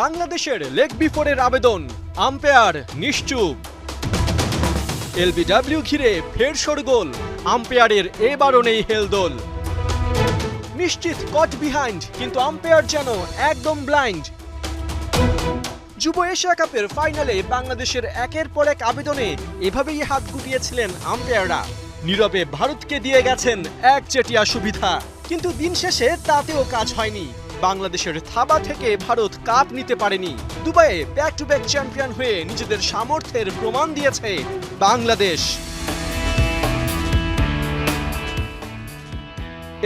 বাংলাদেশের লেগ বিফোরের আবেদন, আম্পায়ার নিশ্চুপ। এলবিডব্লিউ ঘিরে ফের শোরগোল, আম্পায়ারের এবারও নেই হেলদোল। নিশ্চিত কট বিহাইন্ড, কিন্তু আম্পায়ার যেন একদম ব্লাইন্ড। যুব এশিয়া কাপের ফাইনালে বাংলাদেশের একের পর এক আবেদনে এভাবেই হাত গুটিয়েছিলেন আম্পায়াররা। নীরবে ভারতকে দিয়ে গেছেন একচেটিয়া সুবিধা, কিন্তু দিন শেষে তাতেও কাজ হয়নি। বাংলাদেশের থাবা থেকে ভারত কাপ নিতে পারেনি। দুবাইয়ে ব্যাক টু ব্যাক চ্যাম্পিয়ন হয়ে নিজেদের সামর্থ্যের প্রমাণ দিয়েছে বাংলাদেশ।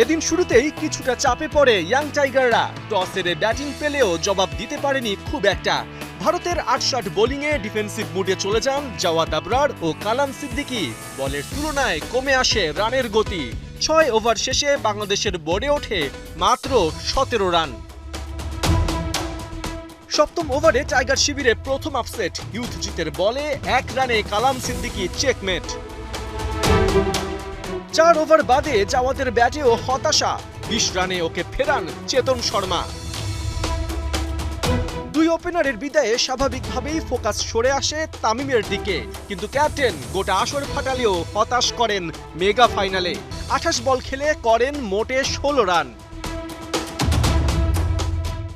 এদিন শুরুতেই কিছুটা চাপে পড়ে ইয়াং টাইগাররা। টস হেরে ব্যাটিং পেলেও জবাব দিতে পারেনি খুব একটা। ভারতের ৮০ বোলিংয়ে ডিফেন্সিভ মুডে চলে যান জাওয়াদ আবরার ও কালাম সিদ্দিকী। বলের তুলনায় কমে আসে রানের গতি। ৬ ওভার শেষে বাংলাদেশের বোর্ডে ওঠে মাত্র ১৭ রান। সপ্তম ওভারে টাইগার শিবিরে প্রথম আপসেট। ইউথজিতের বলে ১ রানে কালাম সিদ্দিকী চেকমেট। ৪ ওভার বাদে জাওয়াদের ব্যাটেও হতাশা। ২০ রানে ওকে ফেরান চেতন শর্মা। ২ ওপেনারের বিদায়ে স্বাভাবিকভাবেই ফোকাস সরে আসে তামিমের দিকে, কিন্তু ক্যাপ্টেন গোটা আসর ফাটালেও হতাশ করেন মেগা ফাইনালে। ২৮ বল খেলে করেন মোটে ১৬ রান।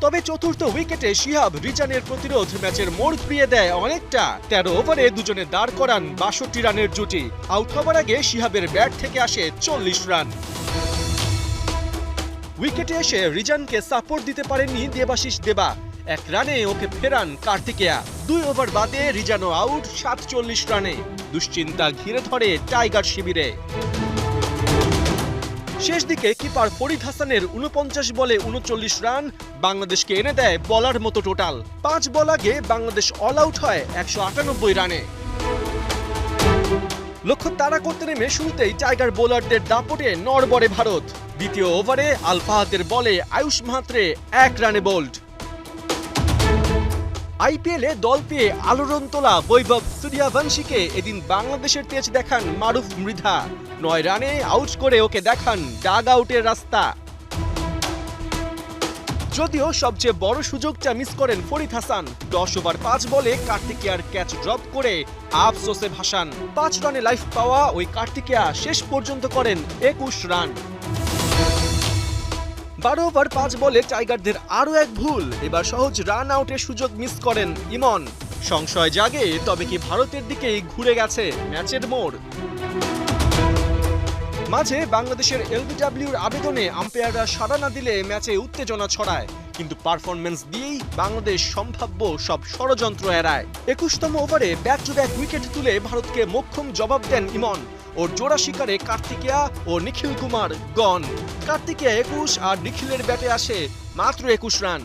তবে চতুর্থ উইকেটে শিহাব রিজানের প্রতিরোধ ম্যাচের মোড় ফিরিয়ে দেয় অনেকটা। ১৩ ওভারে দুজনে দাঁড় করান ৬২ রানের জুটি। আউট হবার আগে শিহাবের ব্যাট থেকে আসে ৪০ রান। উইকেটে এসে রিজানকে সাপোর্ট দিতে পারেননি দেবাশিস দেবা। ১ রানে ওকে ফেরান কার্তিকেয়া। ২ ওভার বাদে রিজানো আউট ৪৭ রানে। দুশ্চিন্তা ঘিরে ধরে টাইগার শিবিরে। শেষ দিকে কিপার ফরিদ হাসানের ৪৯ বলে ৩৯ রান বাংলাদেশকে এনে দেয় বলার মতো টোটাল। ৫ বল আগে বাংলাদেশ অল আউট হয় ১৯৮ রানে। লক্ষ্য তাড়া করতে নেমে শুরুতেই টাইগার বোলারদের দাপটে নড়বড়ে ভারত। দ্বিতীয় ওভারে আল ফাহাদের বলে আয়ুষ মাত্রে ১ রানে বোল্ড। আইপিএলে দল পেয়ে আলোড়ন তোলা বৈভব সূর্যবংশীকে এদিন বাংলাদেশের তেজ দেখান মারুফ মৃধা। ৯ রানে আউট করে ওকে দেখান ডাগ আউটের রাস্তা। যদিও সবচেয়ে বড় সুযোগটা মিস করেন ফরিদ হাসান। ১০ ওভার ৫ বলে কার্তিকেয়ার ক্যাচ ড্রপ করে আফসোসে ভাসান। ৫ রানে লাইফ পাওয়া ওই কার্তিকেয়া শেষ পর্যন্ত করেন ২১ রান। ১২ ওভার ৫ বলে টাইগারদের আরও এক ভুল। এবার সহজ রান আউটের সুযোগ মিস করেন ইমন। সংশয় জাগে, তবে কি ভারতের দিকেই ঘুরে গেছে ম্যাচের মোড়? মাঝে বাংলাদেশের এলবিডব্লিউর আবেদনে আম্পায়াররা সাড়া না দিলে ম্যাচে উত্তেজনা ছড়ায়, কিন্তু পারফরম্যান্স দিয়েই বাংলাদেশ সম্ভাব্য সব ষড়যন্ত্র এড়ায়। ২১তম ওভারে ব্যাক টু ব্যাক উইকেট তুলে ভারতকে মোক্ষম জবাব দেন ইমন। ওর জোড়া শিকারে কার্তিকেয়া ও নিখিল কুমার গন। কার্তিকেয়া ২১ আর নিখিলের ব্যাটে আসে মাত্র ২১ রান।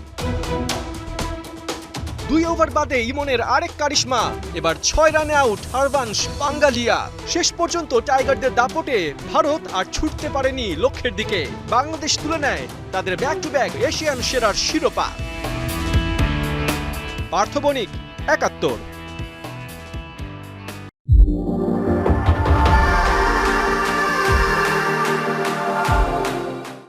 ২ ওভার বাদে ইমনের আরেক কারিশমা। এবার ৬ রানে আউট হারবানশ পাঙ্গালিয়া। শেষ পর্যন্ত টাইগারদের দাপটে ভারত আর ছুটতে পারেনি লক্ষ্যের দিকে। বাংলাদেশ তুলে নেয় তাদের ব্যাক টু ব্যাক এশিয়ান সেরার শিরোপা। পার্থ বণিক, ৭১।